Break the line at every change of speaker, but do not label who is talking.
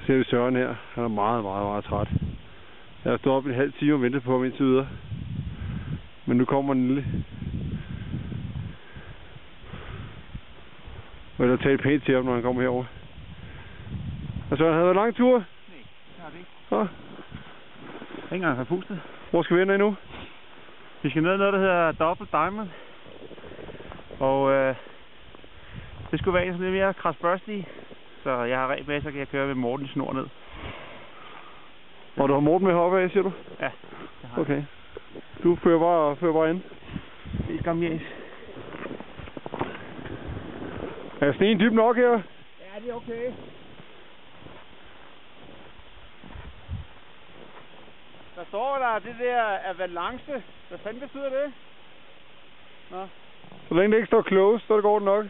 ser vi Søren her. Han er meget, meget, meget træt. Jeg har stået op i en halv time og ventet på ham indtil videre. Men nu kommer den lille. Og jeg tale pænt til ham, når han kommer herover. Og så han havde været lang tur?
Nej, det har det ikke.
Så.
Ikke engang har pustet.
Hvor skal vi hen nu?
Vi skal ned noget, der hedder Double Diamond. Og det skulle være en sådan lidt mere krasbørstig. Så jeg har reb med, så kan jeg køre med Morten snor ned.
Og du har Morten med heroppe af, siger du?
Ja, det har
okay. Du fører bare ind.
Det er skam jæs.
Er sneen dyb nok her?
Ja, det er okay. Der står der det der avalanche. Hvad fanden betyder det? Nå.
Så længe det ikke står close, så går det nok.